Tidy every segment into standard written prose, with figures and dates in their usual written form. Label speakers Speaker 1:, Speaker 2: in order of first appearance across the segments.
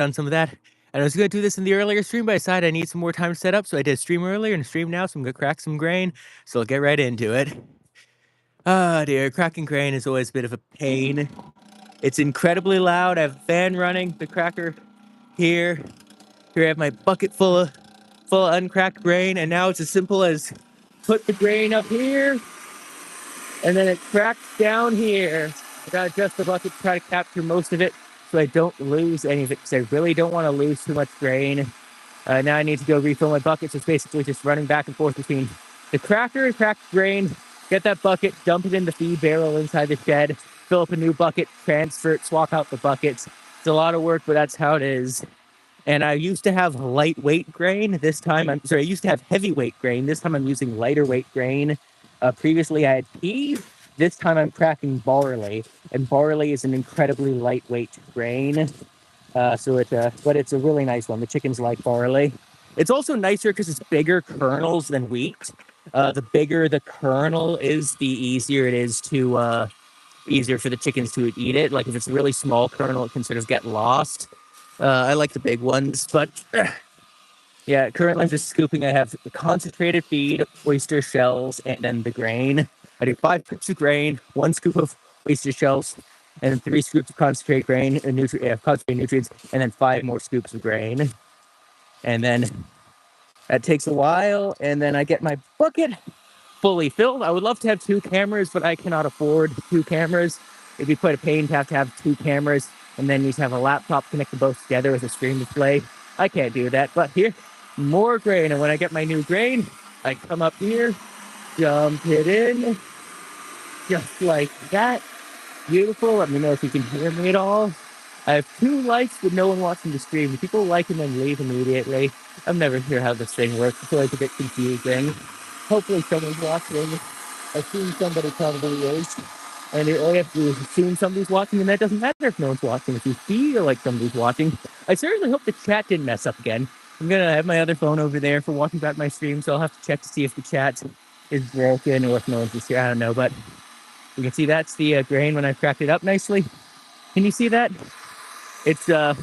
Speaker 1: done some of that. And I was gonna do this in the earlier stream, but I decided I need some more time to set up, so I did stream earlier and stream now, so I'm gonna crack some grain. So I'll get right into it. Ah, dear, cracking grain is always a bit of a pain. It's incredibly loud. I have a fan running, the cracker here. Here I have my bucket full of uncracked grain, and now it's as simple as put the grain up here, and then it cracks down here. I gotta adjust the bucket to try to capture most of it so I don't lose any of it, because I really don't want to lose too much grain. Now I need to go refill my bucket, so it's basically just running back and forth between the cracker, cracked grain, get that bucket, dump it in the feed barrel inside the shed, fill up a new bucket, transfer it, swap out the buckets. It's a lot of work, but that's how it is. And I used to have lightweight grain. This time, I used to have heavyweight grain. This time I'm using lighter weight grain. Previously I had pea. This time I'm cracking barley. And barley is an incredibly lightweight grain. But it's a really nice one. The chickens like barley. It's also nicer because it's bigger kernels than wheat. The bigger the kernel is, the easier it is to, easier for the chickens to eat it. Like if it's a really small kernel, it can sort of get lost. I like the big ones, but yeah, currently I'm just scooping. I have the concentrated feed, oyster shells, and then the grain. I do 5 scoops of grain, 1 scoop of oyster shells, and then 3 scoops of concentrated grain, concentrated nutrients, and then 5 more scoops of grain. And then that takes a while, and then I get my bucket fully filled. I would love to have 2 cameras, but I cannot afford 2 cameras. It'd be quite a pain to have 2 cameras, and then you have a laptop connect them both together with a screen display. I can't do that, but here, more grain. And when I get my new grain, I come up here, dump it in, just like that. Beautiful. Let me know if you can hear me at all. I have 2 likes, but no one watching the stream. People like and then leave immediately. I'm never sure how this thing works. I feel like it's a bit confusing. Hopefully someone's watching. I assume somebody probably is. And all you have to do is assume somebody's watching, and that doesn't matter if no one's watching. If you feel like somebody's watching, I certainly hope the chat didn't mess up again. I'm gonna have my other phone over there for watching back my stream, so I'll have to check to see if the chat is broken or if no one's just here. I don't know, but you can see that's the grain when I cracked it up nicely. Can you see that? It's gotta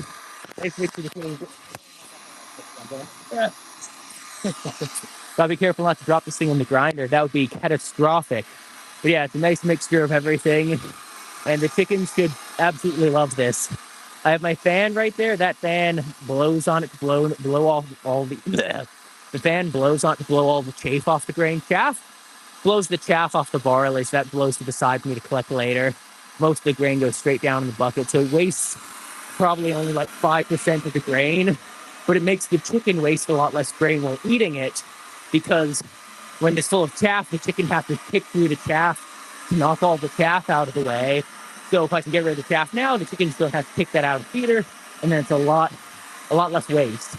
Speaker 1: be careful not to drop this thing in the grinder. That would be catastrophic. But yeah, it's a nice mixture of everything. And the chickens should absolutely love this. I have my fan right there. That fan blows on it to blow all the the fan blows on it to blow all the chaff off the grain. Chaff blows the chaff off the barley, so that blows to the side for me to collect later. Most of the grain goes straight down in the bucket, so it wastes probably only like 5% of the grain, but it makes the chicken waste a lot less grain while eating it, because when it's full of chaff, the chicken has to pick through the chaff to knock all the chaff out of the way. So if I can get rid of the chaff now, the chickens don't have to pick that out of the feeder, and then it's a lot less waste.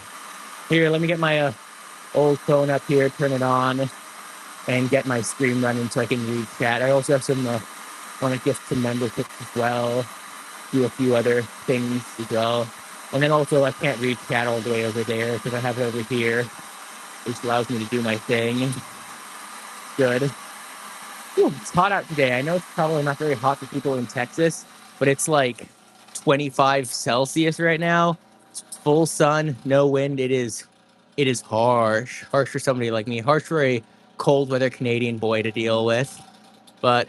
Speaker 1: Here, let me get my old phone up here, turn it on, and get my stream running so I can read chat. I also have some, want to gift some memberships as well, do a few other things as well. And then also I can't read chat all the way over there because I have it over here, which allows me to do my thing. Good. Ooh, it's hot out today. I know it's probably not very hot for people in Texas, but it's like 25 Celsius right now. It's full sun, no wind. It is harsh for somebody like me, harsh for a cold weather Canadian boy to deal with. But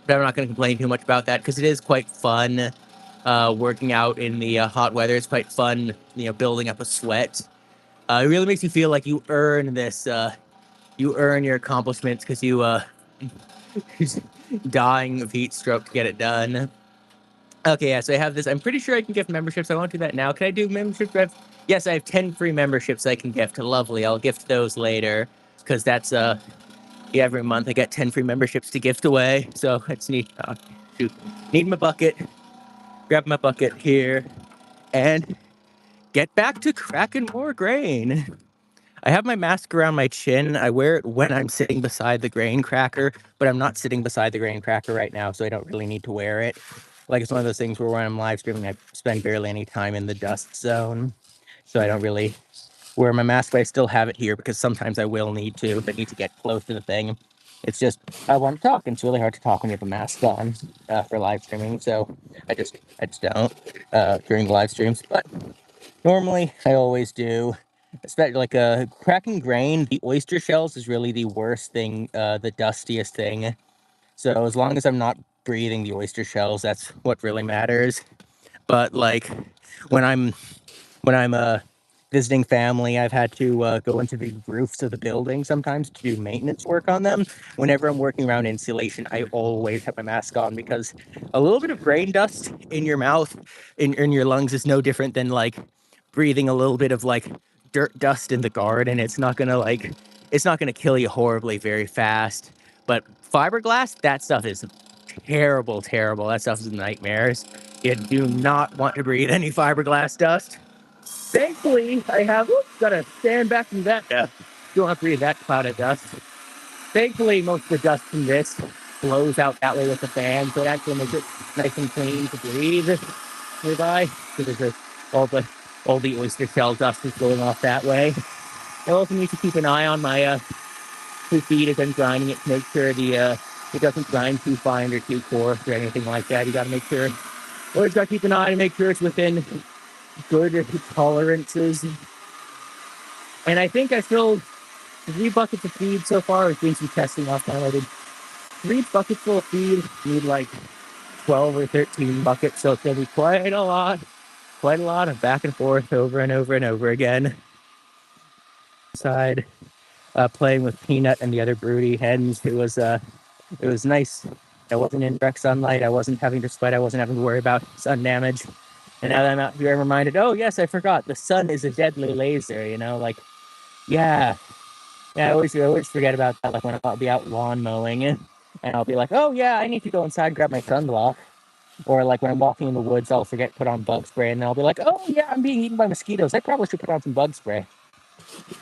Speaker 1: I'm not going to complain too much about that because it is quite fun working out in the hot weather. It's quite fun, building up a sweat. It really makes you feel like you earn this. You earn your accomplishments because you dying of heat stroke to get it done. Okay, yeah, so I have this. I'm pretty sure I can gift memberships. I won't do that now. Can I do memberships? Yes, I have 10 free memberships I can gift. Lovely. I'll gift those later because that's every month I get 10 free memberships to gift away. So it's neat. Need my bucket. Grab my bucket here and get back to cracking more grain. I have my mask around my chin. I wear it when I'm sitting beside the grain cracker, but I'm not sitting beside the grain cracker right now, so I don't really need to wear it. Like, it's one of those things where when I'm live streaming, I spend barely any time in the dust zone, so I don't really wear my mask, but I still have it here because sometimes I will need to. If I need to get close to the thing, It's just I want to talk, and it's really hard to talk when you have a mask on for live streaming. So I just don't during the live streams. But normally I always do. Especially like cracking grain, the oyster shells is really the worst thing, the dustiest thing. So as long as I'm not breathing the oyster shells, that's what really matters. But like when I'm visiting family, I've had to go into the roofs of the building sometimes to do maintenance work on them. Whenever I'm working around insulation, I always have my mask on because a little bit of grain dust in your mouth, in your lungs, is no different than like breathing a little bit of like dirt dust in the garden. It's not gonna kill you horribly very fast. But fiberglass, that stuff is terrible, terrible. That stuff is nightmares. You do not want to breathe any fiberglass dust. Thankfully, I have gotta stand back from that. Don't have to breathe that cloud of dust. Thankfully, most of the dust from this blows out that way with the fan, so it actually makes it nice and clean to breathe nearby. Because all the oyster shell dust is going off that way. I also need to keep an eye on my feed as I'm grinding it to make sure it doesn't grind too fine or too coarse or anything like that. You gotta make sure. Always gotta keep an eye to make sure it's within good tolerances. And I think I filled 3 buckets of feed so far. I was doing some testing last time. I did 3 buckets full of feed. Need like 12 or 13 buckets, so it's gonna be quite a lot of back and forth over and over and over again. Side, playing with Peanut and the other broody hens. It was nice. I wasn't in direct sunlight. I wasn't having to sweat. I wasn't having to worry about sun damage. And now that I'm out here, I'm reminded, oh yes, I forgot. The sun is a deadly laser, like, yeah. Yeah, I always forget about that. Like when I'll be out lawn mowing and I'll be like, oh yeah, I need to go inside and grab my sunblock. Or like when I'm walking in the woods, I'll forget to put on bug spray, and then I'll be like, oh yeah, I'm being eaten by mosquitoes. I probably should put on some bug spray.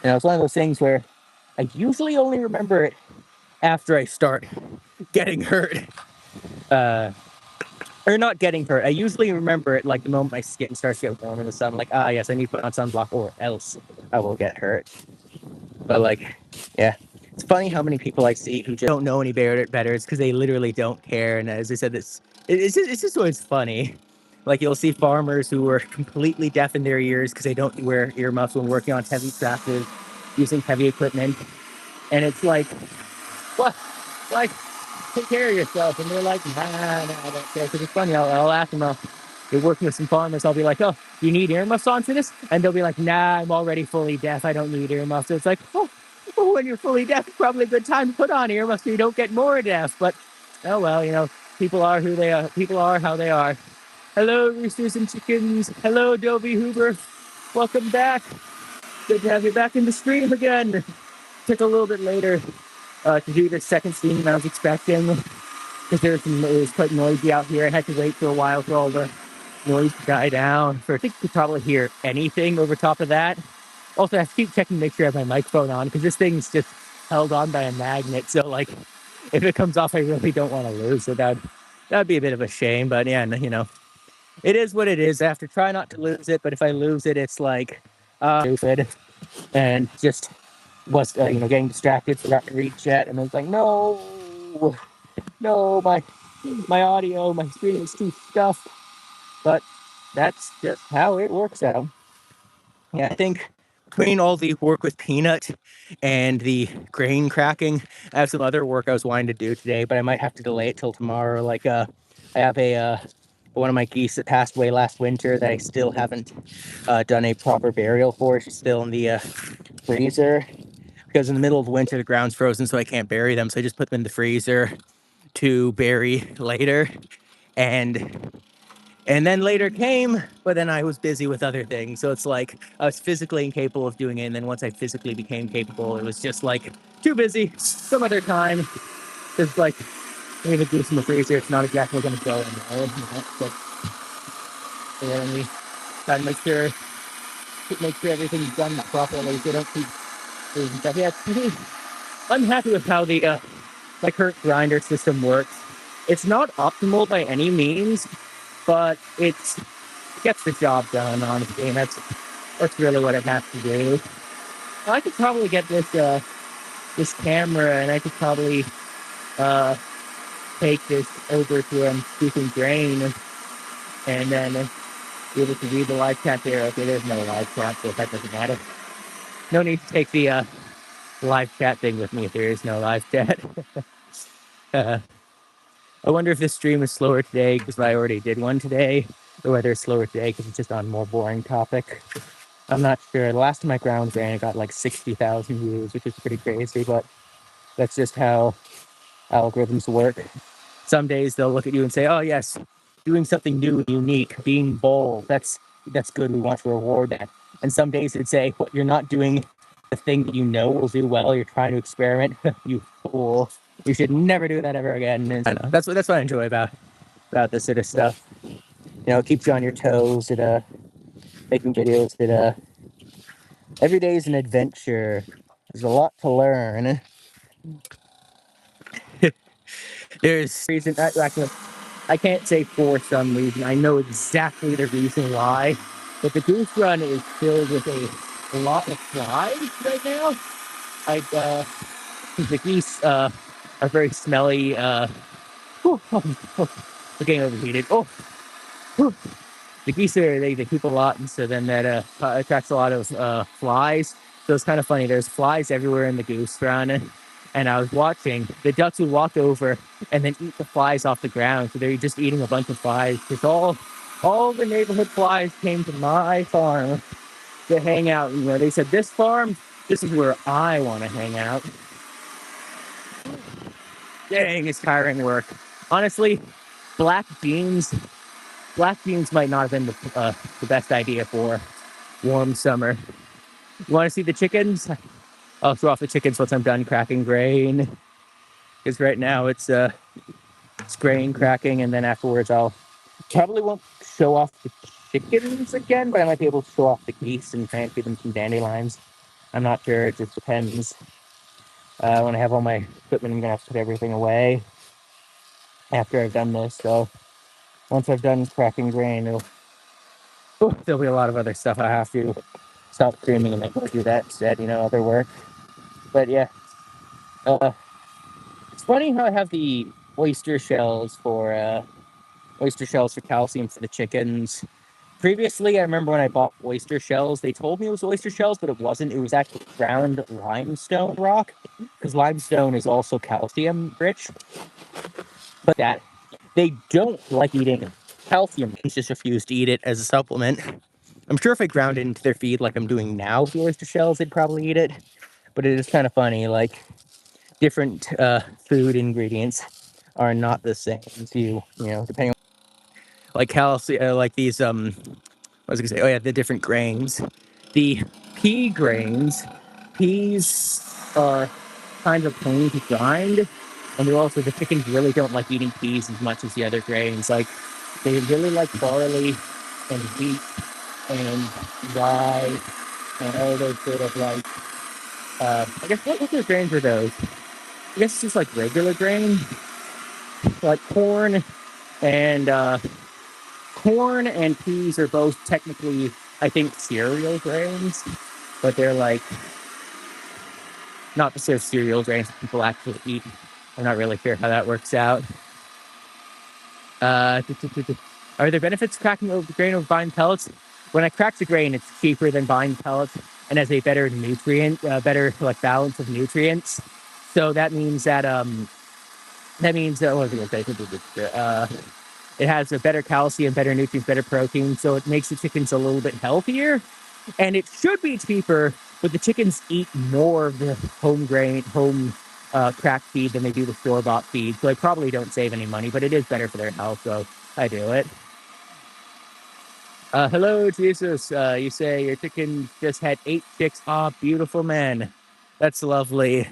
Speaker 1: It's one of those things where I usually only remember it after I start getting hurt. Or not getting hurt. I usually remember it like the moment my skin starts to get warm in the sun. Like, yes, I need to put on sunblock or else I will get hurt. But like, yeah, it's funny how many people I see who just don't know any better. It's because they literally don't care. And as I said, it's just always funny. Like you'll see farmers who are completely deaf in their ears because they don't wear earmuffs when working on heavy tractors, using heavy equipment, and it's like, what, like, take care of yourself. And they're like, nah, I don't care. Because it's funny. I'll ask them. You're working with some farmers. I'll be like, oh, you need earmuffs on for this? And they'll be like, nah, I'm already fully deaf. I don't need earmuffs. So it's like, oh, when you're fully deaf, it's probably a good time to put on earmuffs so you don't get more deaf. But, oh well, people are who they are. People are how they are. Hello, roosters and chickens. Hello, Dobie Hoover. Welcome back. Good to have you back in the stream again. Took a little bit later to do the second stream than I was expecting because it was quite noisy out here. I had to wait for a while for all the noise to die down. I think you could probably hear anything over top of that. Also, I have to keep checking to make sure I have my microphone on because this thing's just held on by a magnet. So, like, if it comes off, I really don't want to lose it. That'd be a bit of a shame. But yeah, it is what it is. I have to try not to lose it. But if I lose it, it's like stupid and just was getting distracted, forgot to reach yet, and I was like, no, my audio, my screen is too stuffed. But that's just how it works out. Yeah, I think between all the work with Peanut and the grain cracking, I have some other work I was wanting to do today, but I might have to delay it till tomorrow. Like, I have one of my geese that passed away last winter that I still haven't done a proper burial for. She's still in the freezer because in the middle of winter, the ground's frozen, so I can't bury them. So I just put them in the freezer to bury later. And then later came, but then I was busy with other things. So it's like I was physically incapable of doing it. And then once I physically became capable, it was just like too busy. Some other time. It's like, I need to do some freezer. It's not exactly going to go in there. So we gotta make sure everything's done properly. So don't keep losing stuff. Yeah, I'm happy with how the my current grinder system works. It's not optimal by any means, but it gets the job done, honestly, and that's really what it has to do. I could probably get this camera, and I could probably take this over to scooping grain, and then be able to read the live chat there. Okay, there's no live chat, so that doesn't matter. No need to take the live chat thing with me if there is no live chat. I wonder if this stream is slower today because I already did one today, or whether it's slower today because it's just on a more boring topic. I'm not sure. The last time I ground ran, it got like 60,000 views, which is pretty crazy, but that's just how algorithms work. Some days they'll look at you and say, oh yes, doing something new and unique, being bold, that's good, we want to reward that. And some days it'd say, well, you're not doing the thing that you know will do well, you're trying to experiment, you fool. You should never do that ever again. And I know, that's what I enjoy about this sort of stuff. You know, it keeps you on your toes, making videos that every day is an adventure. There's a lot to learn. There's reason I can't say for some reason. I know exactly the reason why. But the goose run is filled with a lot of flies right now. The geese are very smelly. We're getting overheated. The geese they poop a lot, and so then that attracts a lot of flies. So it's kind of funny. There's flies everywhere in the goose run, and I was watching. The ducks would walk over and then eat the flies off the ground. So they're just eating a bunch of flies. Because all the neighborhood flies came to my farm to hang out. You know, they said this farm, this is where I want to hang out. Dang, it's tiring work. Honestly, black beans might not have been the best idea for warm summer. You want to see the chickens? I'll throw off the chickens once I'm done cracking grain. Because right now it's grain cracking, and then afterwards I'll probably won't show off the chickens again, but I might be able to show off the geese and try and feed them some dandelions. I'm not sure. It just depends. When I have all my equipment, I'm gonna have to put everything away after I've done this. So once I've done cracking grain, there'll be a lot of other stuff I have to stop streaming and then go do that instead. You know, other work. But yeah, it's funny how I have the oyster shells for calcium for the chickens. Previously, I remember when I bought oyster shells, they told me it was oyster shells, but it wasn't. It was actually ground limestone rock, because limestone is also calcium rich. But that they don't like eating calcium. They just refuse to eat it as a supplement. I'm sure if I ground it into their feed like I'm doing now with the oyster shells, they'd probably eat it. But it is kind of funny, like different food ingredients are not the same. So you know, depending on like calcium, like these what was I gonna say? Oh yeah, the different grains. The pea grains, peas are kind of plain to grind, and they're also the chickens really don't like eating peas as much as the other grains. Like they really like barley and wheat and rye and all those sort of like I guess what other grains are those? I guess it's just like regular grain, like and corn and peas are both technically, I think, cereal grains, but they're like not the sort of cereal grains that people actually eat. I'm not really sure how that works out. Are there benefits to cracking the grain over buying pellets? When I crack the grain, it's cheaper than buying pellets and has a better better like balance of nutrients. So that means that what was I going to say? It has a better calcium, better nutrients, better protein, so it makes the chickens a little bit healthier. And it should be cheaper, but the chickens eat more of the home crack feed than they do the store-bought feed. So I probably don't save any money, but it is better for their health, so I do it. Hello, Jesus. You say your chicken just had 8 chicks. Ah, beautiful, man. That's lovely.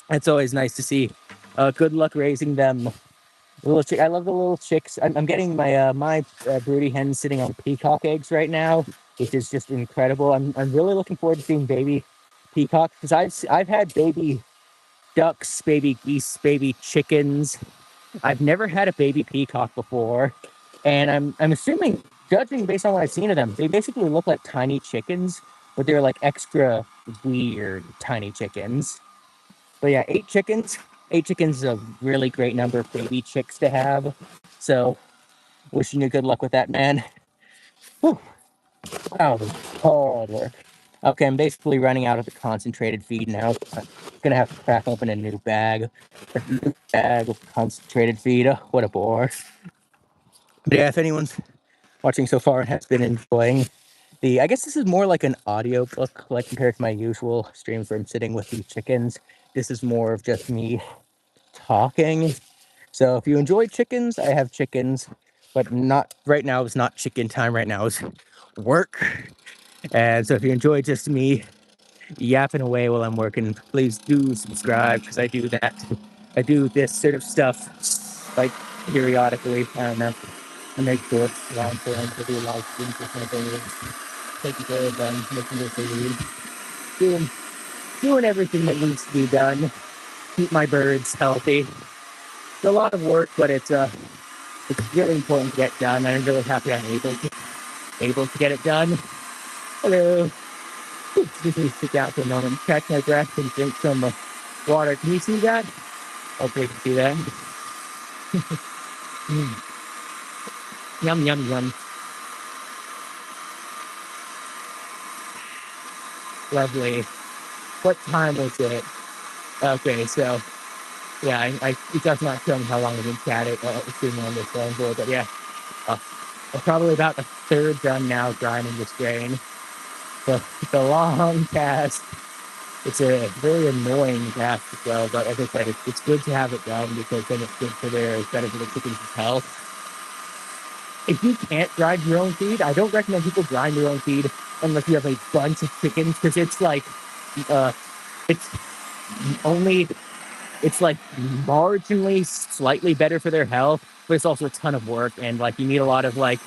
Speaker 1: It's always nice to see. Good luck raising them. I love the little chicks. I'm getting my broody hens sitting on peacock eggs right now, which is just incredible. I'm really looking forward to seeing baby peacocks, because I've had baby ducks, baby geese, baby chickens. I've never had a baby peacock before, and I'm assuming, judging based on what I've seen of them, they basically look like tiny chickens, but they're like extra weird tiny chickens. But yeah, 8 chickens. 8 chickens is a really great number of baby chicks to have. So, wishing you good luck with that, man. Whew. Wow, hard work. Okay, I'm basically running out of the concentrated feed now. I'm gonna have to crack open a new bag. A new bag of concentrated feed. Oh, what a bore. But yeah, if anyone's watching so far and has been enjoying I guess this is more like an audio book, like compared to my usual streams where I'm sitting with the chickens. This is more of just me talking. So if you enjoy chickens, I have chickens, but not right now. It's not chicken time. Right now is work. And so if you enjoy just me yapping away while I'm working, please do subscribe because I do that. I do this sort of stuff like periodically. I don't know. I make sure it's long form to do live streams or something. Taking care of them, making sure they leave. Doing everything that needs to be done. Keep my birds healthy. It's a lot of work, but it's really important to get done. I'm really happy I'm able to get it done. Hello. Just need to sit down for a moment, catch my breath, and drink some water. Can you see that? Hopefully you can see that. Yum, yum, yum. Lovely. What time was it? Okay, so, yeah, it does not show me how long I've been chatting, streaming on this phone board, but yeah. I'm probably about a third done now grinding this grain. So it's a long task. It's a very annoying task as well, but as I said, it's good to have it done because then it's good for it's better for the chicken's health. If you can't grind your own feed, I don't recommend people grind your own feed unless you have a bunch of chickens because it's like, it's only it's like marginally slightly better for their health, but it's also a ton of work and like you need a lot of like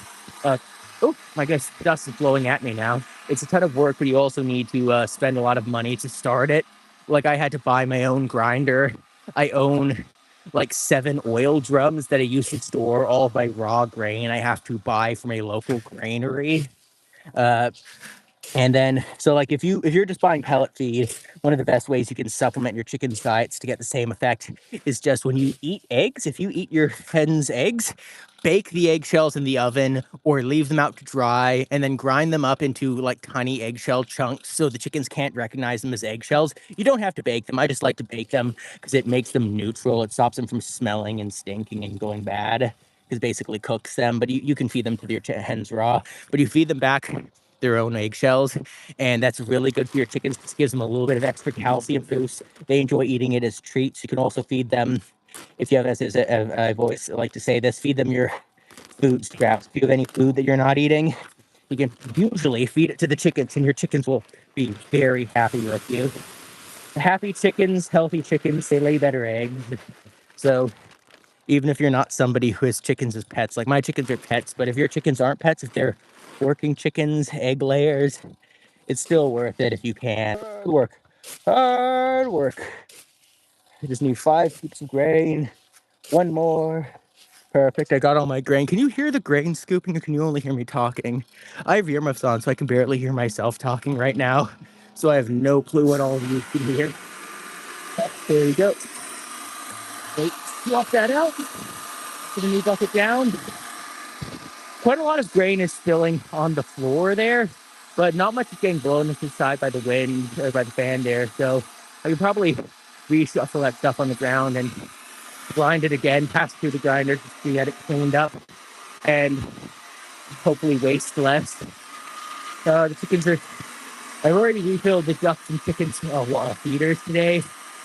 Speaker 1: oh my gosh, dust is blowing at me now. It's a ton of work, but you also need to spend a lot of money to start it. Like I had to buy my own grinder. I own like 7 oil drums that I used to store all of my raw grain I have to buy from a local granary. Uh, and then, so like if you're just buying pellet feed, one of the best ways you can supplement your chicken's diets to get the same effect is just when you eat eggs. If you eat your hen's eggs, bake the eggshells in the oven or leave them out to dry and then grind them up into like tiny eggshell chunks so the chickens can't recognize them as eggshells. You don't have to bake them. I just like to bake them because it makes them neutral. It stops them from smelling and stinking and going bad because basically cooks them. But you can feed them to your hens raw, but you feed them back their own eggshells, and that's really good for your chickens. This gives them a little bit of extra calcium boost. They enjoy eating it as treats. You can also feed them, if you have, I've always like to say this, feed them your food scraps. If you have any food that you're not eating, you can usually feed it to the chickens, and your chickens will be very happy with you. Happy chickens, healthy chickens, they lay better eggs. So even if you're not somebody who has chickens as pets, like my chickens are pets, but if your chickens aren't pets, if they're working chickens, egg layers, it's still worth it if you can. Hard work. Hard work. I just need 5 heaps of grain. 1 more. Perfect. I got all my grain. Can you hear the grain scooping or can you only hear me talking? I have earmuffs on, so I can barely hear myself talking right now. So I have no clue what all of you can hear. There you go. Wait, swap that out. Put a new bucket down. Quite a lot of grain is spilling on the floor there, but not much is getting blown to the side by the wind or by the fan there. So I could probably reshuffle that stuff on the ground and grind it again, pass through the grinder to get it cleaned up and hopefully waste less. The chickens are, I've already refilled the ducks and chickens feeders today,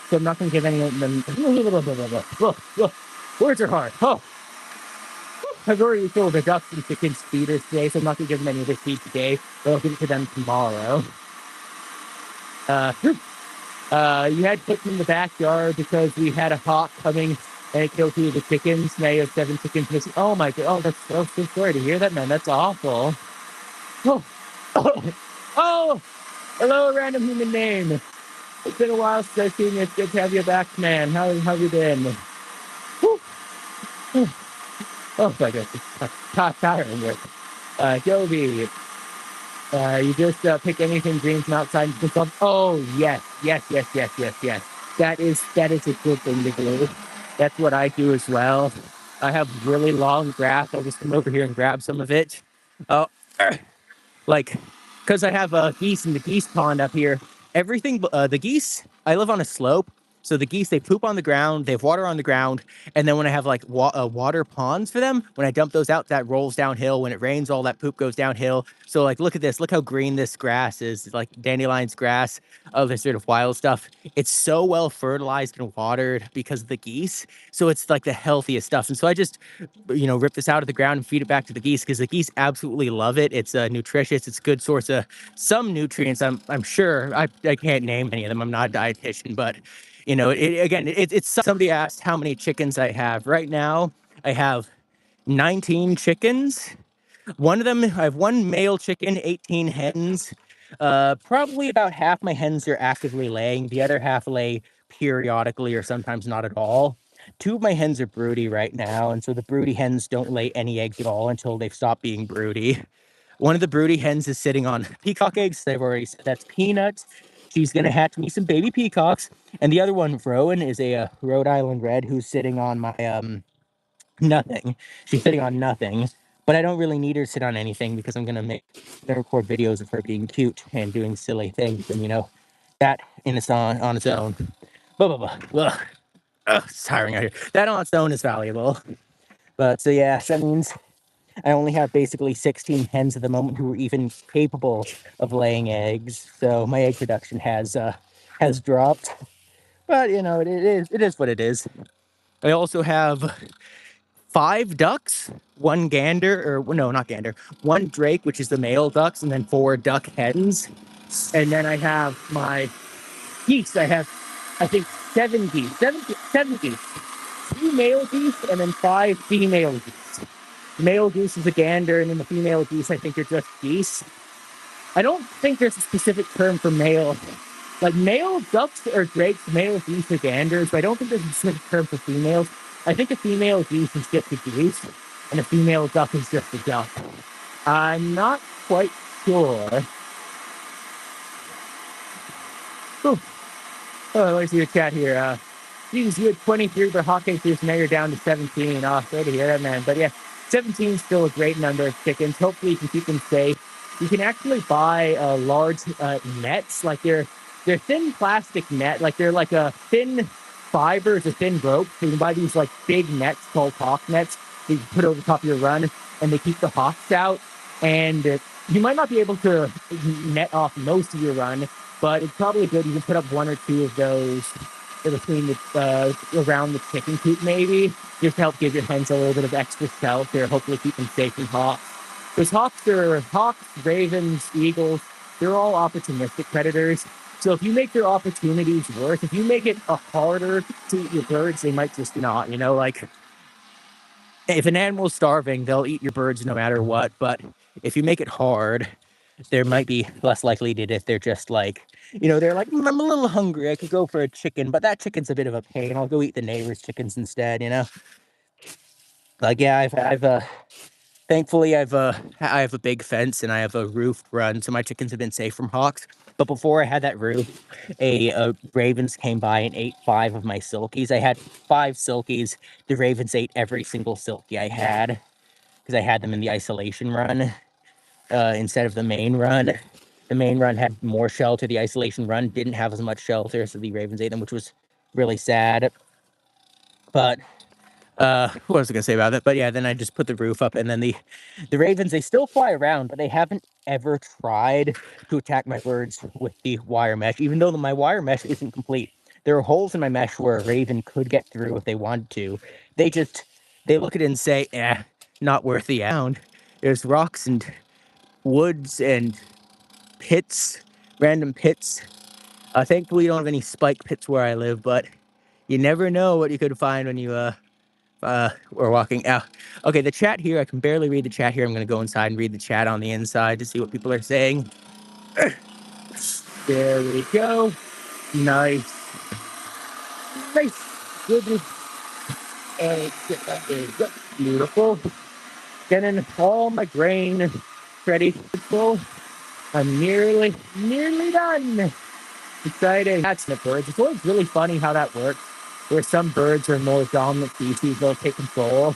Speaker 1: so I'm not going to give any of them. Words are hard. Oh. I've already filled the ducks and chickens feeders today, so I'm not going to give them any of their feed today, but I'll give it to them tomorrow. You had put them in the backyard because we had a hawk coming and it killed 2 of the chickens. Now you have 7 chickens missing. Oh my god! Oh, that's so sorry to hear that, man. That's awful. Oh, oh, hello, random human name. It's been a while since I've seen you. It's good to have you back, man. How have you been? Whew. Oh my god, it's tiring work. Jovi, you just pick anything green from outside and pick up. Oh yes, yes, yes, yes, yes, yes. that is a good thing to do. That's what I do as well. I have really long grass. I'll just come over here and grab some of it. Oh, like, because I have geese in the geese pond up here. Everything, the geese, I live on a slope. So the geese, they poop on the ground, they have water on the ground. And then when I have like water ponds for them, when I dump those out, that rolls downhill. When it rains, all that poop goes downhill. So like, look at this, look how green this grass is. It's like dandelions grass, other sort of wild stuff. It's so well fertilized and watered because of the geese. So it's like the healthiest stuff. And so I just, rip this out of the ground and feed it back to the geese because the geese absolutely love it. It's nutritious. It's a good source of some nutrients. I'm sure. I can't name any of them. I'm not a dietitian, but it's somebody asked how many chickens I have. Right now, I have 19 chickens. One of them, I have one male chicken, 18 hens. Probably about half my hens are actively laying. The other half lay periodically or sometimes not at all. Two of my hens are broody right now, and so the broody hens don't lay any eggs at all until they've stopped being broody. One of the broody hens is sitting on peacock eggs. They've already said that's Peanut. She's going to hatch me some baby peacocks. And the other one, Rowan, is a Rhode Island Red who's sitting on my nothing. She's sitting on nothing. But I don't really need her to sit on anything because I'm gonna record videos of her being cute and doing silly things, and that in its on its own. Blah blah blah. Ugh. Ugh, it's tiring out here. That on its own is valuable. But so yeah, that means I only have basically 16 hens at the moment who are even capable of laying eggs. So my egg production has dropped. But it is what it is. I also have 5 ducks, one gander, or no, not gander, one drake, which is the male ducks, and then 4 duck hens. And then I have my geese. I have, I think, 7 geese, 7 geese, 2 male geese, and then 5 female geese. The male goose is a gander, and then the female geese, I think, are just geese. I don't think there's a specific term for male. Like male ducks or drakes, male geese are ganders, but I don't think there's a specific term for females. I think a female goose is just a goose, and a female duck is just a duck. I'm not quite sure. Oh, let me see the chat here. Geez, you had 23 for hotcakes juice, now you're down to 17. Oh, sorry to hear that, man. But yeah, 17 is still a great number of chickens. Hopefully you can keep them safe. You can actually buy large nets, like they're thin plastic net, like they're like a thin fibers, a thin rope. So you can buy these like big nets called hawk nets that you can put over the top of your run, and they keep the hawks out. And you might not be able to net off most of your run, but it's probably good. You can put up 1 or 2 of those between around the chicken coop, maybe, just to help give your hens a little bit of extra shelter, hopefully keep them safe from hawks. Because hawks, ravens, eagles, they're all opportunistic predators. So if you make their opportunities worse, if you make it harder to eat your birds, they might just not, like if an animal's starving, they'll eat your birds no matter what. But if you make it hard, there might be less likely to if they're just like, they're like, I'm a little hungry. I could go for a chicken, but that chicken's a bit of a pain. I'll go eat the neighbor's chickens instead, Like, yeah, thankfully, I have a big fence and I have a roof run, so my chickens have been safe from hawks. But before I had that roof, ravens came by and ate 5 of my silkies. I had 5 silkies. The ravens ate every single silkie I had because I had them in the isolation run instead of the main run. The main run had more shelter. The isolation run didn't have as much shelter, so the ravens ate them, which was really sad. But what was I gonna say about that? But yeah, then I just put the roof up, and then the ravens, they still fly around, but they haven't ever tried to attack my birds with the wire mesh, even though my wire mesh isn't complete. There are holes in my mesh where a raven could get through if they wanted to. They look at it and say, not worth the pound. There's rocks and woods and pits, random pits. Thankfully, you don't have any spike pits where I live, but you never know what you could find when you were walking out. Okay, the chat here, I can barely read the chat here. I'm going to go inside and read the chat on the inside to see what people are saying. There we go. Nice. Nice. Goodness. Beautiful. Getting all my grain ready to go. I'm nearly done. Exciting. That's the birds. It's always really funny how that works, where some birds are more dominant species, they'll take control.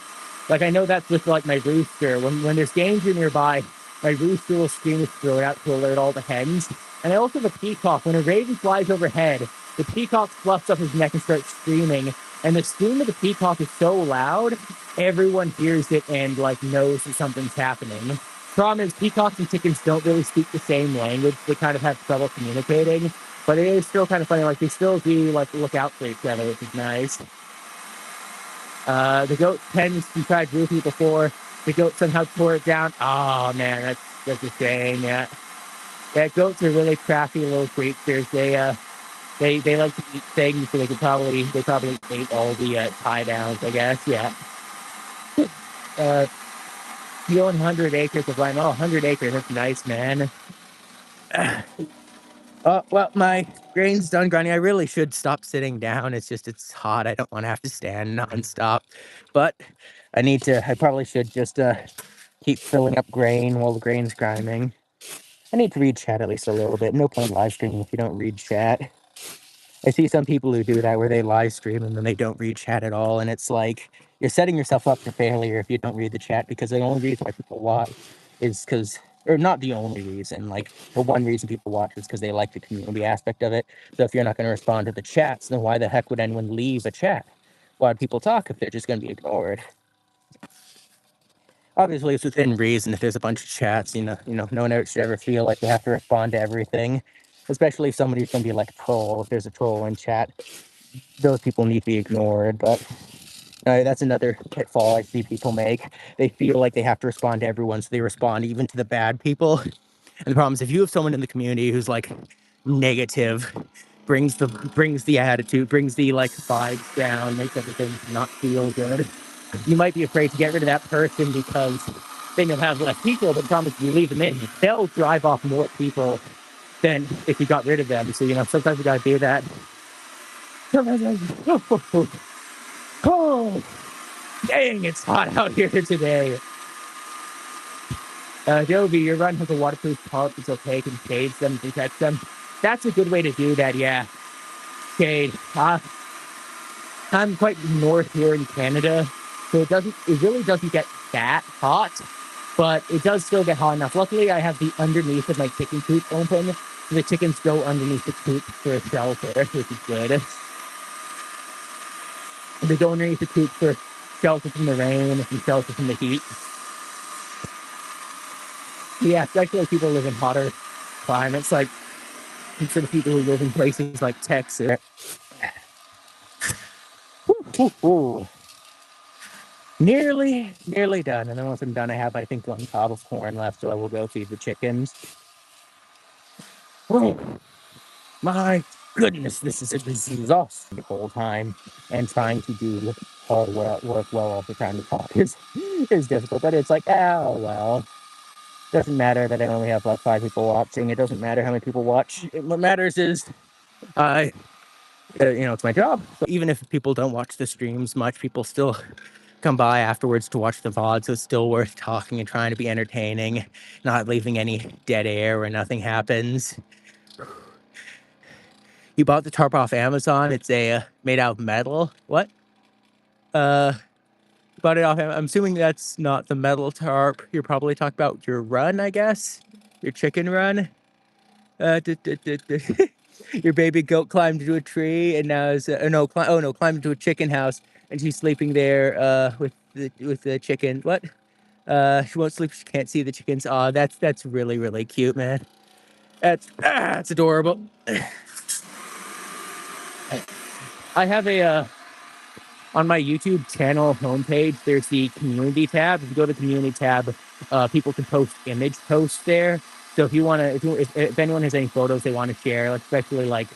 Speaker 1: Like, I know that's with, like, my rooster. When there's danger nearby, my rooster will scream his throat out to alert all the hens. And I also have a peacock. When a raven flies overhead, the peacock fluffs up his neck and starts screaming. And the scream of the peacock is so loud, everyone hears it and, like, knows that something's happening. Problem is, peacocks and chickens don't really speak the same language. They kind of have trouble communicating. But it is still kind of funny. Like, they still do, like, look out for each other, which is nice. The goat tends to try to roof before. The goat somehow tore it down. Oh, man, that's a shame, yeah. Yeah, goats are really crafty little creatures. They like to eat things, so they probably ate all the tie downs, I guess, yeah. You own 100 acres of land. Oh, 100 acres, that's nice, man. Oh, well, my grain's done grinding. I really should stop sitting down. It's just, it's hot. I don't want to have to stand nonstop. But I probably should just keep filling up grain while the grain's grinding. I need to read chat at least a little bit. No point live streaming if you don't read chat. I see some people who do that where they live stream and then they don't read chat at all. And it's like, you're setting yourself up for failure if you don't read the chat, because the only reason why people watch is because, or not the only reason, like the one reason people watch is because they like the community aspect of it. So if you're not going to respond to the chats, then why the heck would anyone leave a chat? Why would people talk if they're just going to be ignored? Obviously, it's within reason. If there's a bunch of chats, no one should ever feel like they have to respond to everything, especially if somebody's going to be like a troll. If there's a troll in chat, those people need to be ignored. But that's another pitfall I see people make. They feel like they have to respond to everyone, so they respond even to the bad people. And the problem is, if you have someone in the community who's like negative, brings the attitude, brings the like vibes down, makes everything not feel good, you might be afraid to get rid of that person because then you'll have less people. But the problem is, if you leave them in, they'll drive off more people than if you got rid of them. So sometimes you gotta do that. Oh, dang, it's hot out here today. Jovi, your run has a waterproof tarp. It's okay, can shade them, protect them. That's a good way to do that, yeah. Shade. I'm quite north here in Canada, so it really doesn't get that hot, but it does still get hot enough. Luckily, I have the underneath of my chicken coop open, so the chickens go underneath the coop for shelter, which is good. They go underneath the coop for shelter from the rain and shelter from the heat. Yeah, especially people who live in hotter climates, like for the people who live in places like Texas. Nearly done. And then once I'm done, I have, I think, one cob of corn left, so I will go feed the chickens. Oh, my goodness, this is exhausting the whole time. And trying to do hard work while also trying to talk is difficult. But it's like, oh, well. Doesn't matter that I only have like 5 people watching. It doesn't matter how many people watch. What matters is it's my job. So even if people don't watch the streams much, people still come by afterwards to watch the VOD. So it's still worth talking and trying to be entertaining, not leaving any dead air where nothing happens. You bought the tarp off Amazon. It's made out of metal. What? Bought it off. I'm assuming that's not the metal tarp. You're probably talking about your run, I guess. Your chicken run. Your baby goat climbed into a tree and now is climbed into a chicken house and she's sleeping there with the chicken. What? She won't sleep. She can't see the chickens. Oh, that's really, really cute, man. That's adorable. I have on my YouTube channel homepage, there's the community tab. If you go to the community tab, people can post image posts there. So if you want to, if anyone has any photos they want to share, especially like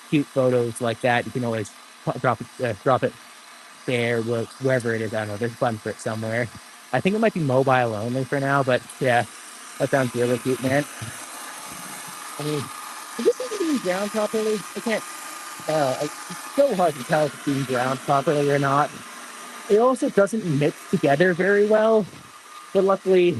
Speaker 1: cute photos like that, you can always drop it there, wherever it is. I don't know. There's a button for it somewhere. I think it might be mobile only for now, but yeah, that sounds really cute, man. I mean, is this even being ground properly? I can't tell. It's so hard to tell if it's being ground properly or not. It also doesn't mix together very well, but luckily,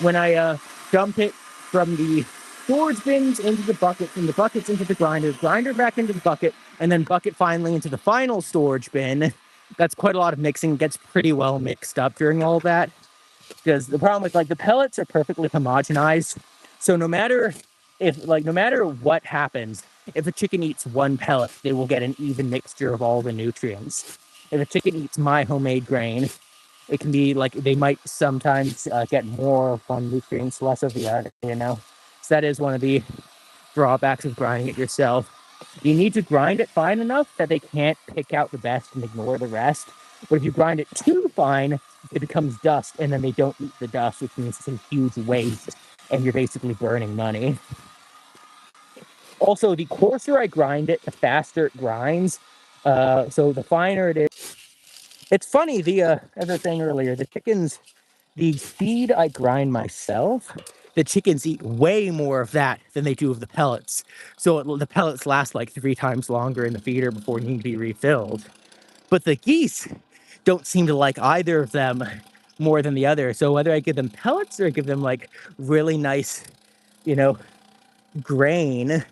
Speaker 1: when I dump it from the storage bins into the bucket, from the buckets into the grinder back into the bucket, and then bucket finally into the final storage bin. That's quite a lot of mixing. It gets pretty well mixed up during all that. Because the problem with like the pellets are perfectly homogenized. So no matter what happens, if a chicken eats one pellet, they will get an even mixture of all the nutrients. If a chicken eats my homemade grain, it can be like they might sometimes get more of one nutrients, less of the other, you know? So that is one of the drawbacks of grinding it yourself. You need to grind it fine enough that they can't pick out the best and ignore the rest. But if you grind it too fine, it becomes dust, and then they don't eat the dust, which means it's a huge waste, and you're basically burning money. Also, the coarser I grind it, the faster it grinds. So the finer it is. It's funny, as I was saying earlier, the feed I grind myself, the chickens eat way more of that than they do of the pellets. So the pellets last like 3 times longer in the feeder before needing to be refilled. But the geese don't seem to like either of them more than the other. So whether I give them pellets or I give them like really nice, you know, grain,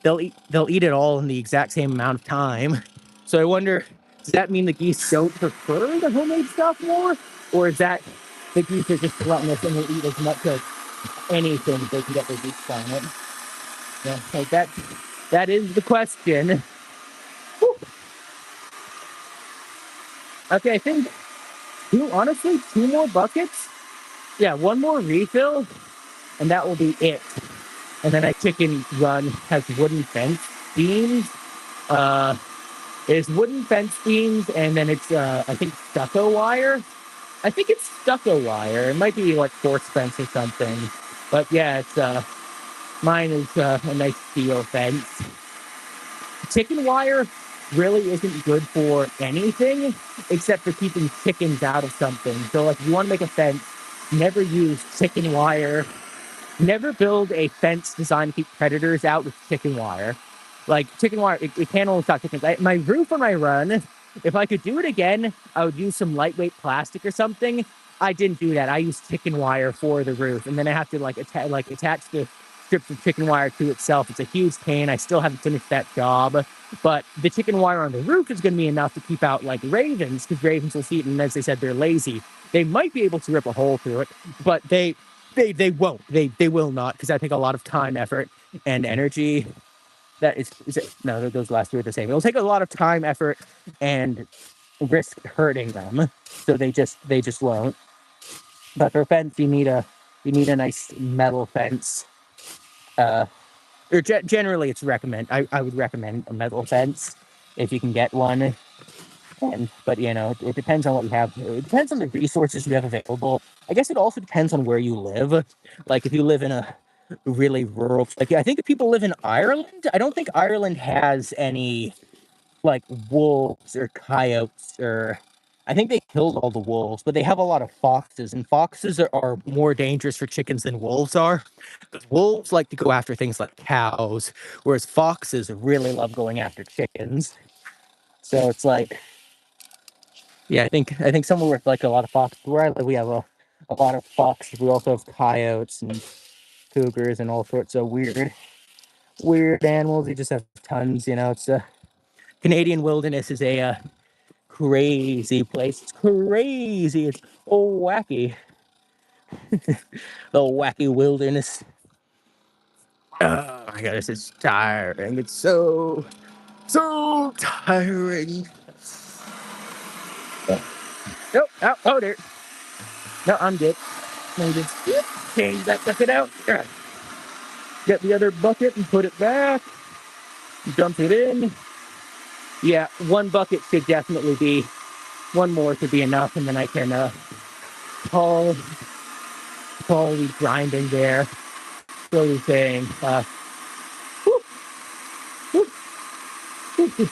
Speaker 1: they'll eat it all in the exact same amount of time. So I wonder, does that mean the geese don't prefer the homemade stuff more? Or is that the geese are just gluttonous and they eat as much of anything they can get their beaks on it? Yeah, like that is the question. Whew. Okay, I think honestly, 2 more buckets. Yeah, 1 more refill, and that will be it. And then a chicken run has wooden fence beams. It's wooden fence beams, and then it's I think stucco wire. I think it's stucco wire. It might be like force fence or something. But yeah, it's mine is a nice steel fence. Chicken wire really isn't good for anything except for keeping chickens out of something. So like if you want to make a fence, never use chicken wire. Never build a fence designed to keep predators out with chicken wire. Like chicken wire, it can't only stop chickens. My roof on my run, if I could do it again, I would use some lightweight plastic or something. I didn't do that. I used chicken wire for the roof, and then I have to attach the strips of chicken wire to itself. It's a huge pain. I still haven't finished that job, but the chicken wire on the roof is going to be enough to keep out like ravens, because ravens will see it, and as they said, they're lazy. They might be able to rip a hole through it, but they won't. They will not, because I think a lot of time, effort, and energy. That is it, no, those last 2 are the same. It'll take a lot of time, effort, and risk hurting them. So they just won't. But for fence, you need a nice metal fence. Or generally, it's recommend. I would recommend a metal fence if you can get one. But you know, it depends on what you have. It depends on the resources you have available. I guess it also depends on where you live. Like if you live in a really rural, like I think if people live in Ireland, I don't think Ireland has any like wolves or coyotes, or I think they killed all the wolves, but they have a lot of foxes, and foxes are more dangerous for chickens than wolves are. Wolves like to go after things like cows, whereas foxes really love going after chickens. So it's like, yeah, I think somewhere with like a lot of foxes. Where I live, we have a lot of foxes. We also have coyotes and cougars and all sorts of weird animals. We just have tons. You know, it's a Canadian wilderness is a crazy place. It's crazy. It's wacky. The wacky wilderness. Oh my god, this is tiring. It's so tiring. Nope. Oh, there. No, I'm good. Let me just change that bucket out. Get the other bucket and put it back. Dump it in. Yeah, 1 bucket should definitely be, 1 more should be enough, and then I can call the grinding there. Slowly saying, whoop, whoop, whoop.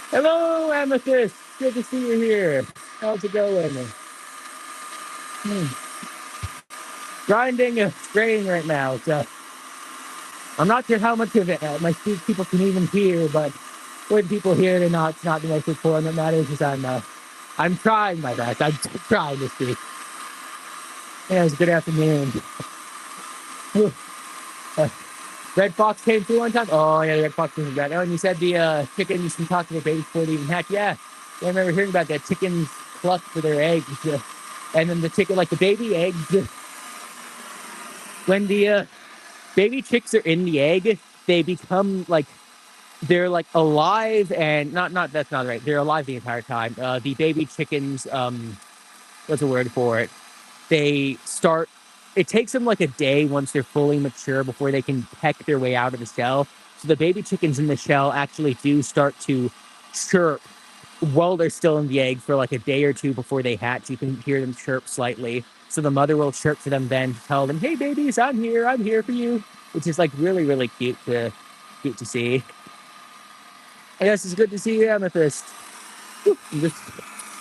Speaker 1: Hello, Amethyst. Good to see you here. How's it going? Grinding a grain right now. So I'm not sure how much of it my people can even hear, but when people hear it or not, it's not the most important. What matters is I'm trying my best. I'm trying to speak. Yeah, it was a good afternoon. Red Fox came through one time. Oh yeah, the Red Fox was bad. Oh, and you said the chickens can talk to their babies before they even hatch. Yeah, I remember hearing about that. Chickens cluck for their eggs, and then the chicken, like the baby eggs, when the baby chicks are in the egg, they become like they're like alive and not that's not right. They're alive the entire time. The baby chickens, what's the word for it? They start. It takes them like a day once they're fully mature before they can peck their way out of the shell. So the baby chickens in the shell actually do start to chirp while they're still in the egg for like a day or two before they hatch. You can hear them chirp slightly. So the mother will chirp to them then to tell them, "Hey babies, I'm here for you," which is like really, really cute to see. I guess it's good to see you, Amethyst.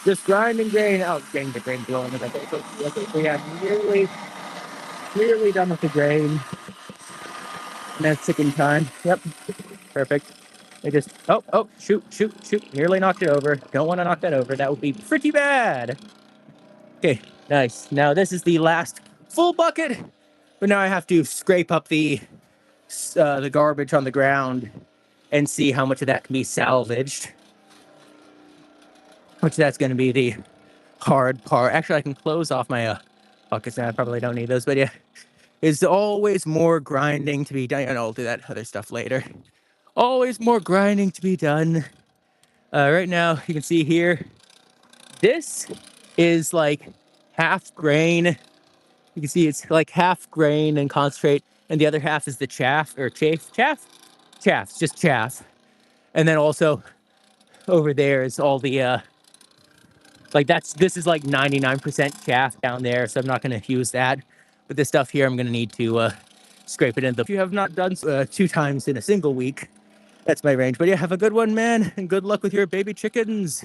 Speaker 1: Just grinding grain. Oh, dang, the grain blowing. Okay, yeah, nearly done with the grain. And that's second time. Yep, perfect. They just, shoot. Nearly knocked it over. Don't want to knock that over. That would be pretty bad. Okay, nice. Now this is the last full bucket, but now I have to scrape up the garbage on the ground and see how much of that can be salvaged. Which that's going to be the hard part. Actually, I can close off my buckets now. I probably don't need those, but yeah. There's always more grinding to be done. And I'll do that other stuff later. Always more grinding to be done. Right now, you can see here, this is like half grain. You can see it's like half grain and concentrate, and the other half is the chaff or chaff. It's just chaff. And then also over there is all the like this is like 99% chaff down there, so I'm not going to use that. But this stuff here, I'm going to need to scrape it in. If you have not done 2 times in a single week, that's my range. But yeah, have a good one, man, and good luck with your baby chickens.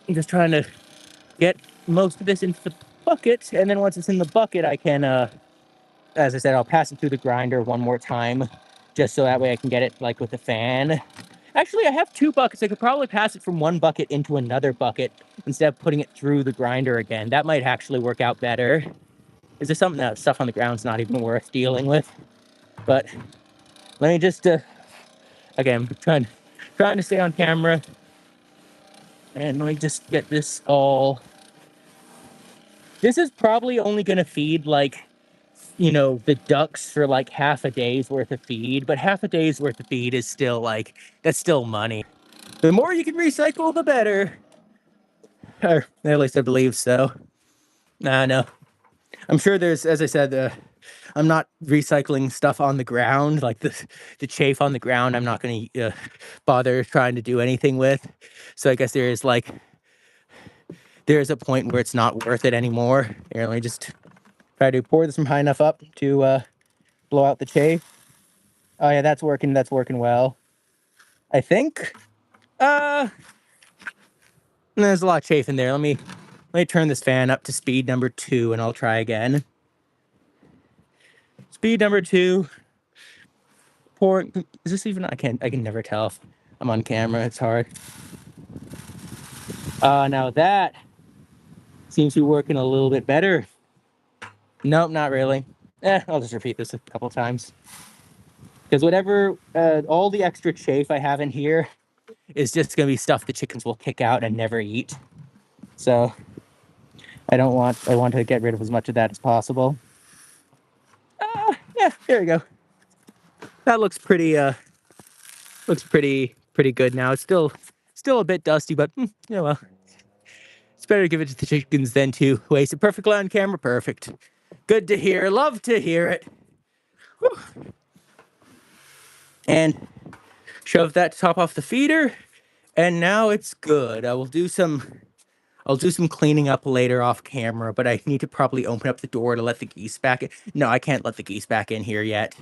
Speaker 1: I'm just trying to get most of this into the bucket, and then once it's in the bucket, I can, as I said, I'll pass it through the grinder one more time, just so that way I can get it like with the fan. Actually, I have 2 buckets. I could probably pass it from one bucket into another bucket instead of putting it through the grinder again. That might actually work out better. Is there something that stuff on the ground's not even worth dealing with? But let me just, again, trying to stay on camera. And let me just get this all. This is probably only going to feed like, the ducks for like half a day's worth of feed, but half a day's worth of feed is still like, that's still money. The more you can recycle, the better. Or at least I believe so. No. I'm sure there's, as I said, I'm not recycling stuff on the ground, like the chaff on the ground. I'm not going to bother trying to do anything with. So I guess there's a point where it's not worth it anymore. Here, let me just try to pour this from high enough up to blow out the chaff. Oh yeah, that's working. That's working well, I think. There's a lot of chaff in there. Let me turn this fan up to speed number 2, and I'll try again. Speed number 2. Pour. Is this even? I can never tell if I'm on camera. It's hard. Now that seems to be working a little bit better. Nope, not really. I'll just repeat this a couple times. Because whatever, all the extra chaff I have in here is just going to be stuff the chickens will kick out and never eat. So I want to get rid of as much of that as possible. Yeah, there we go. That looks pretty good now. It's still a bit dusty, but yeah, well. It's better to give it to the chickens than to waste it. Perfectly on camera, perfect. Good to hear. Love to hear it. Whew. And shove that top off the feeder, and now it's good. I'll do some cleaning up later off camera, but I need to probably open up the door to let the geese back in. No, I can't let the geese back in here yet.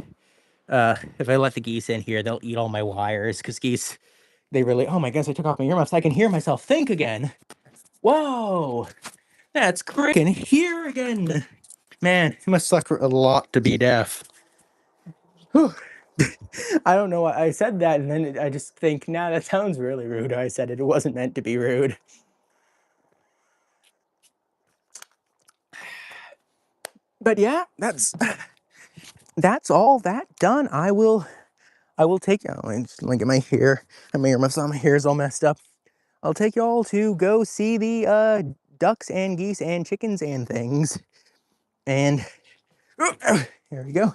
Speaker 1: If I let the geese in here, they'll eat all my wires, because geese, they really, oh my gosh, I took off my earmuffs. I can hear myself think again. Whoa, that's great. I can hear again. Man, it must suck a lot to be deaf. Whew. I don't know why I said that, and then I just think, nah, that sounds really rude. I said it. It wasn't meant to be rude. But yeah, that's all that done. I will take you. Let me get my hair. My hair is all messed up. I'll take y'all to go see the ducks and geese and chickens and things. And here we go.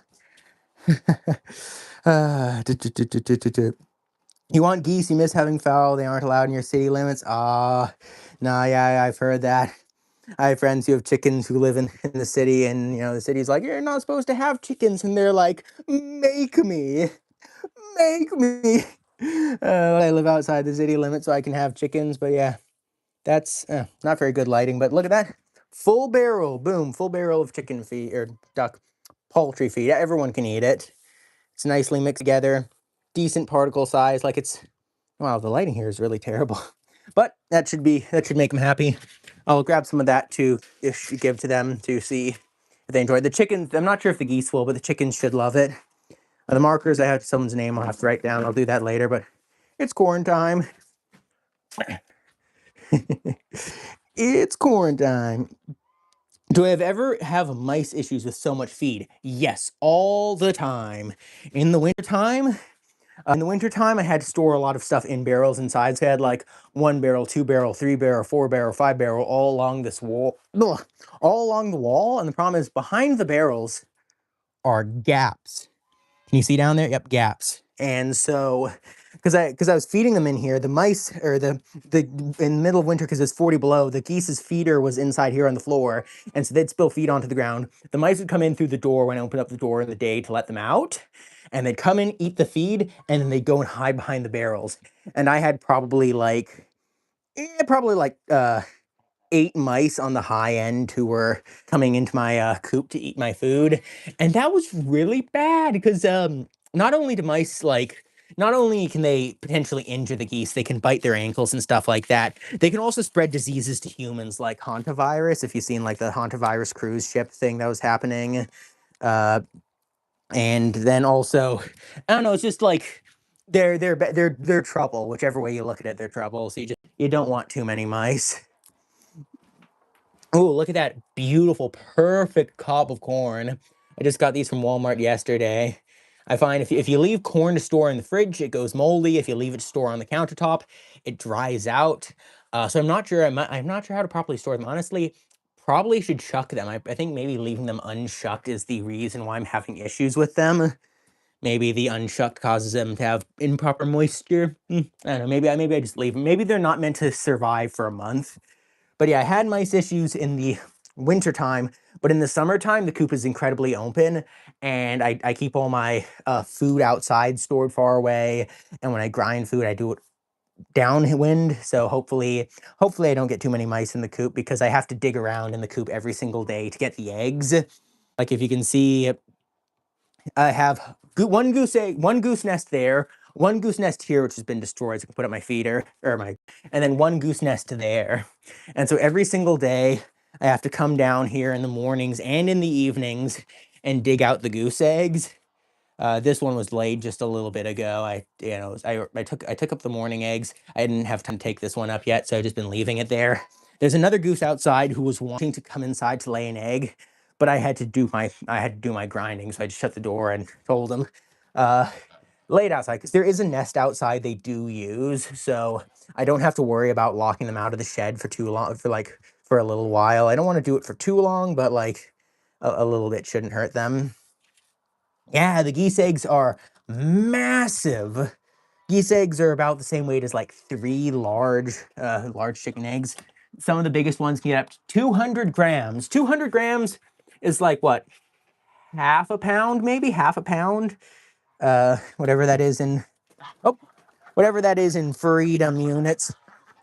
Speaker 1: You want geese, you miss having fowl. They aren't allowed in your city limits. Nah, yeah, I've heard that. I have friends who have chickens who live in the city, and the city's like, you're not supposed to have chickens, and they're like, make me. Make me. I live outside the city limit so I can have chickens, but yeah, that's not very good lighting, but look at that. Full barrel, boom, full barrel of chicken feed, or duck, poultry feed. Yeah, everyone can eat it. It's nicely mixed together, decent particle size, like it's, wow, the lighting here is really terrible. But that should make them happy. I'll grab some of that to give to them to see if they enjoy it. The chickens, I'm not sure if the geese will, but the chickens should love it. The markers, I have someone's name I'll have to write down. I'll do that later, but it's corn time. It's corn time. Do I ever have mice issues with so much feed? Yes, all the time. In the wintertime, I had to store a lot of stuff in barrels inside. So I had like 1 barrel, 2 barrel, 3 barrel, 4 barrel, 5 barrel all along this wall. Ugh, all along the wall. And the problem is behind the barrels are gaps. Can you see down there? Yep, gaps. And so, because I was feeding them in here, the mice, or the in the middle of winter, because it's 40 below, the geese's feeder was inside here on the floor, and so they'd spill feed onto the ground. The mice would come in through the door when I opened up the door in the day to let them out, and they'd come in, eat the feed, and then they'd go and hide behind the barrels. And I had probably like 8 mice on the high end who were coming into my coop to eat my food, and that was really bad because not only do mice not only can they potentially injure the geese, they can bite their ankles and stuff like that. They can also spread diseases to humans like hantavirus. If you've seen like the hantavirus cruise ship thing that was happening, and then also, I don't know, it's just like they're trouble. Whichever way you look at it, they're trouble. So you don't want too many mice. Oh, look at that beautiful, perfect cob of corn. I just got these from Walmart yesterday. I find if you leave corn to store in the fridge, it goes moldy. If you leave it to store on the countertop, it dries out. So I'm not sure. I'm not sure how to properly store them. Honestly, probably should chuck them. I think maybe leaving them unshucked is the reason why I'm having issues with them. Maybe the unshucked causes them to have improper moisture. I don't know. Maybe I just leave them. Maybe they're not meant to survive for a month. But yeah, I had mice issues in the wintertime, but in the summertime, the coop is incredibly open, and I keep all my food outside stored far away, and when I grind food, I do it downwind, so hopefully I don't get too many mice in the coop because I have to dig around in the coop every single day to get the eggs. Like if you can see, I have one goose egg, one goose nest there, one goose nest here, which has been destroyed, so I can put up my feeder, and then one goose nest there. And so every single day, I have to come down here in the mornings and in the evenings and dig out the goose eggs. This one was laid just a little bit ago. I took up the morning eggs. I didn't have time to take this one up yet, so I've just been leaving it there. There's another goose outside who was wanting to come inside to lay an egg, but I had to do my grinding, so I just shut the door and told him, lay it outside, because there is a nest outside they do use, so I don't have to worry about locking them out of the shed for too long, for a little while. I don't want to do it for too long, but like a little bit shouldn't hurt them. Yeah, the geese eggs are massive. Geese eggs are about the same weight as like 3 large chicken eggs. Some of the biggest ones can get up to 200 grams. 200 grams is like what? Half a pound, maybe half a pound. Whatever that is in, whatever that is in freedom units.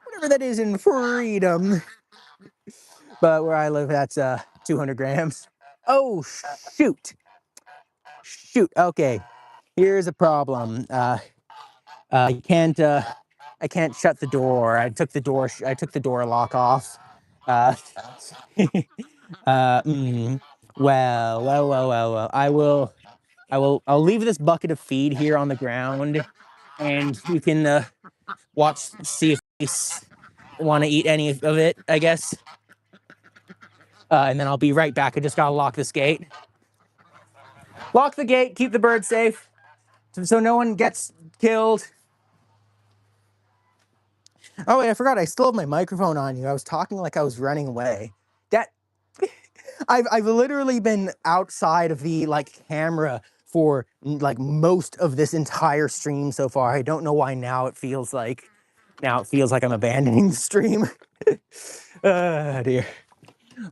Speaker 1: Whatever that is in freedom. But where I live, that's 200 grams. Oh, shoot. Okay. Here's a problem. I can't shut the door. I took the door lock off. Uh, well. I'll leave this bucket of feed here on the ground, and you can see if you want to eat any of it, I guess. And then I'll be right back. I just gotta lock this gate. Lock the gate, keep the birds safe, so no one gets killed. Oh wait, I forgot. I still have my microphone on you. I was talking like I was running away. That I've literally been outside of the camera for like most of this entire stream so far. I don't know why now it feels like I'm abandoning the stream. Dear.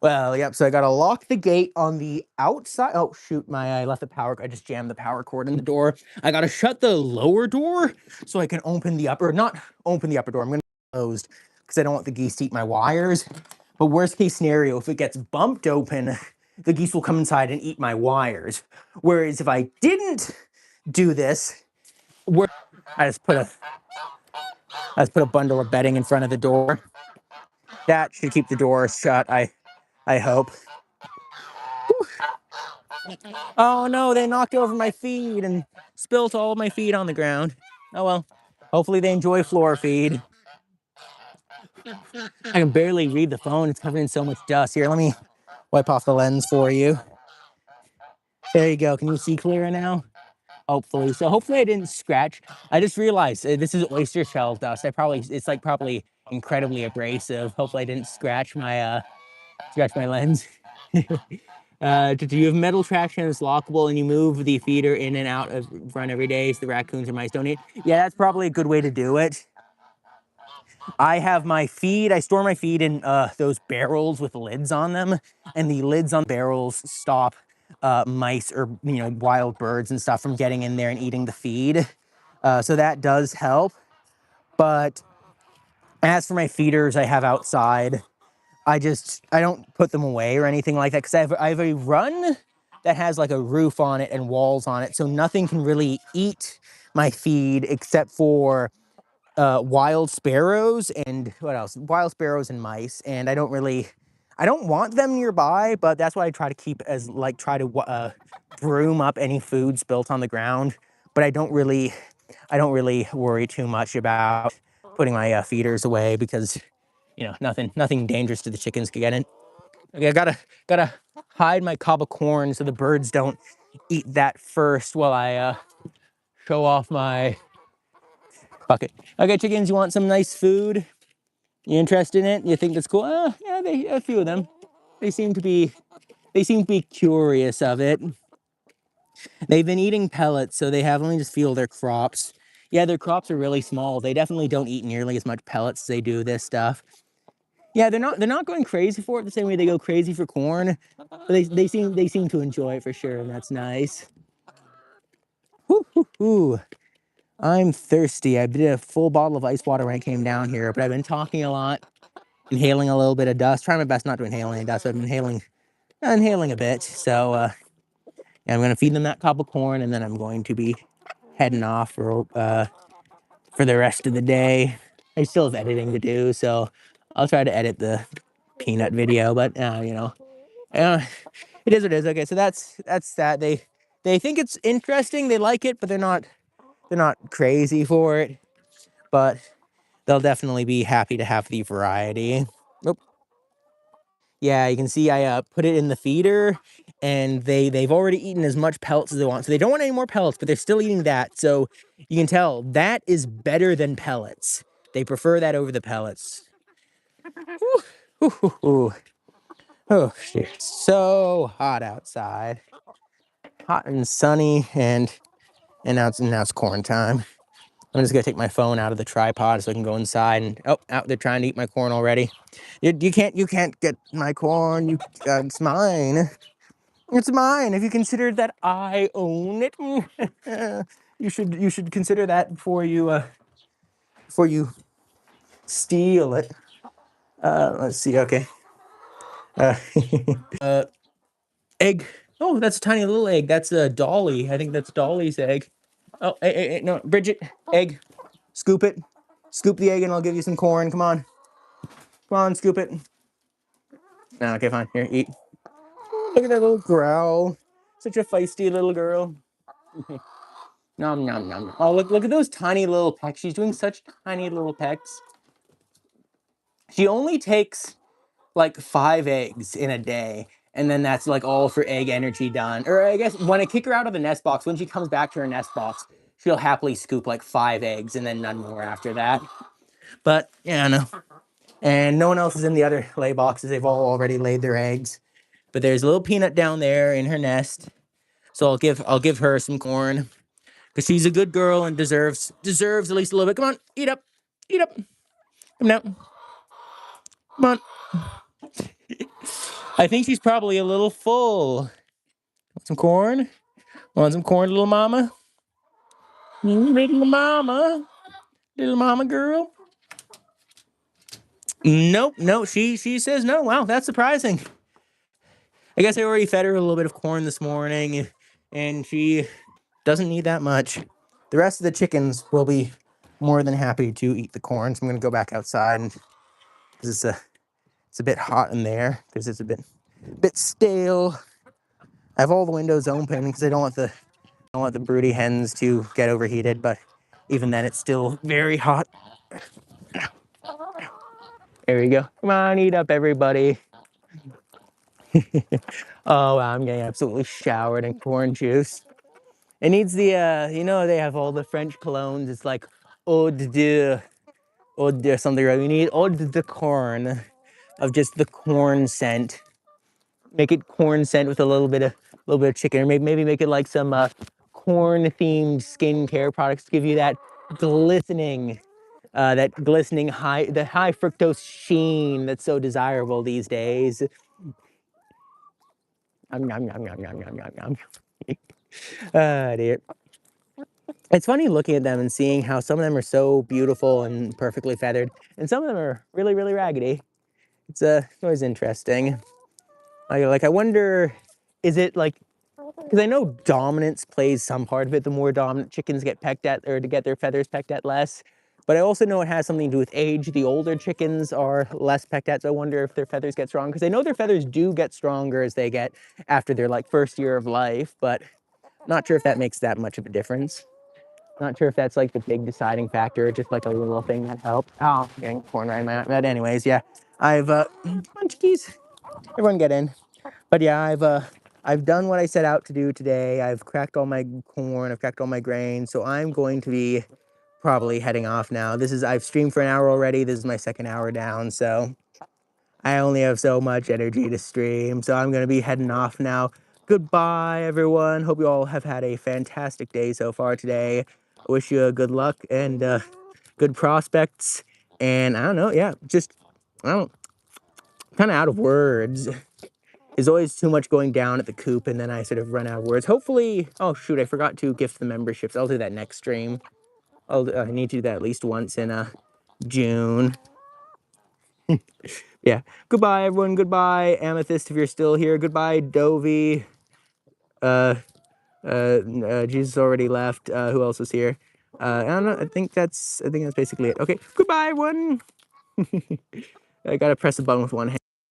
Speaker 1: Well, yep, so I gotta lock the gate on the outside. Oh, shoot, I left the power. I just jammed the power cord in the door. I gotta shut the lower door so I can open the upper, not open the upper door. I'm gonna closed because I don't want the geese to eat my wires. But worst case scenario, if it gets bumped open, the geese will come inside and eat my wires. Whereas if I didn't do this, I just put a bundle of bedding in front of the door. That should keep the door shut, I hope. Oh no, they knocked over my feed and spilt all of my feed on the ground. Oh well. Hopefully they enjoy floor feed. I can barely read the phone. It's covered in so much dust. Here, let me wipe off the lens for you. There you go. Can you see clearer now? Hopefully. So hopefully I didn't scratch. I just realized this is oyster shell dust. It's like probably incredibly abrasive. Hopefully I didn't scratch my lens. Do you have metal traction that's lockable and you move the feeder in and out of front every day so the raccoons or mice don't eat? Yeah, that's probably a good way to do it. I have my feed, I store my feed in those barrels with lids on them, and the lids on barrels stop mice or wild birds and stuff from getting in there and eating the feed. So that does help. But as for my feeders I have outside, I don't put them away or anything like that because I have a run that has like a roof on it and walls on it, so nothing can really eat my feed except for wild sparrows and what else? Wild sparrows and mice. And I don't want them nearby, but that's why I try to keep try to broom up any food spilt on the ground. But I don't really worry too much about putting my feeders away because nothing dangerous to the chickens can get in. Okay, I gotta hide my cob of corn so the birds don't eat that first while I show off my bucket. Okay, chickens, you want some nice food? You interested in it? You think that's cool? Yeah, a few of them. They seem to be curious of it. They've been eating pellets, so they have only just feel their crops. Yeah, their crops are really small. They definitely don't eat nearly as much pellets as they do this stuff. Yeah, they're not going crazy for it the same way they go crazy for corn. But they seem to enjoy it for sure, and that's nice. Whoo, hoo, hoo. I'm thirsty. I did a full bottle of ice water when I came down here, but I've been talking a lot, inhaling a little bit of dust. Trying my best not to inhale any dust, but I've been inhaling a bit. So yeah, I'm gonna feed them that cob of corn, and then I'm going to be heading off for the rest of the day. I still have editing to do, so I'll try to edit the peanut video, but it is what it is. Okay, so that's that. They think it's interesting. They like it, but they're not crazy for it. But they'll definitely be happy to have the variety. Oh, yeah, you can see I put it in the feeder, and they've already eaten as much pellets as they want. So they don't want any more pellets, but they're still eating that. So you can tell that is better than pellets. They prefer that over the pellets. Ooh, ooh, ooh, ooh. Oh, shit. It's so hot outside. Hot and sunny, and now it's corn time. I'm just gonna take my phone out of the tripod so I can go inside. And out they're trying to eat my corn already. You can't get my corn. It's mine. It's mine. If you consider that I own it, you should consider that before you steal it. Let's see. Okay. Egg. Oh, that's a tiny little egg. That's a Dolly. I think that's Dolly's egg. Oh, hey, no, Bridget, egg. Scoop it. Scoop the egg and I'll give you some corn. Come on. Come on, scoop it. No, okay, fine. Here, eat. Look at that little growl. Such a feisty little girl. Nom, nom, nom. Oh, look at those tiny little pecks. She's doing such tiny little pecks. She only takes like 5 eggs in a day. And then that's like all for egg energy done. Or I guess when I kick her out of the nest box, when she comes back to her nest box, she'll happily scoop like 5 eggs and then none more after that. But yeah, no. And no one else is in the other lay boxes. They've all already laid their eggs. But there's a little peanut down there in her nest. So I'll give her some corn. Because she's a good girl and deserves at least a little bit. Come on, eat up. Eat up. Come now. Come on. I think she's probably a little full. Want some corn? Want some corn, little mama? Little mama? Little mama girl? Nope, no, she says no. Wow, that's surprising. I guess I already fed her a little bit of corn this morning, and she doesn't need that much. The rest of the chickens will be more than happy to eat the corn, so I'm going to go back outside because it's a bit hot in there because it's a bit stale. I have all the windows open because I don't want the broody hens to get overheated, but even then it's still very hot. There we go. Come on, eat up, everybody. Oh, wow, I'm getting absolutely showered in corn juice. It needs the, you know, they have all the French colognes. It's like eau de something, right? We need eau de corn, of just the corn scent. Make it corn scent with a little bit of chicken, or maybe make it like some corn-themed skincare products to give you that glistening high fructose sheen that's so desirable these days. Yum, yum, yum, yum, yum, yum, yum, yum. Dear. It's funny looking at them and seeing how some of them are so beautiful and perfectly feathered, and some of them are really, really raggedy. It's always interesting. I wonder, is it like, because I know dominance plays some part of it. The more dominant chickens get pecked at, or to get their feathers pecked at less. But I also know it has something to do with age. The older chickens are less pecked at, so I wonder if their feathers get strong. Because I know their feathers do get stronger as they get after their like first year of life, but not sure if that makes that much of a difference. Not sure if that's like the big deciding factor, or just like a little thing that helps. Oh, I'm getting corn right in my eye. But anyways, yeah, come on, chickies, everyone get in. But yeah, I've done what I set out to do today. I've cracked all my corn, I've cracked all my grain, so I'm going to be probably heading off now. I've streamed for an hour already. This is my second hour down, so I only have so much energy to stream, so I'm going to be heading off now. Goodbye, everyone. Hope you all have had a fantastic day so far today. I wish you good luck and good prospects. And I don't know, yeah, kind of out of words. There's always too much going down at the coop, and then I sort of run out of words. Hopefully, oh shoot, I forgot to gift the memberships. I'll do that next stream. I need to do that at least once in June. Yeah. Goodbye, everyone. Goodbye, Amethyst, if you're still here. Goodbye, Dovey. Jesus already left. Who else is here? I don't know. I think that's basically it. Okay. Goodbye, everyone. I gotta press a button with one hand.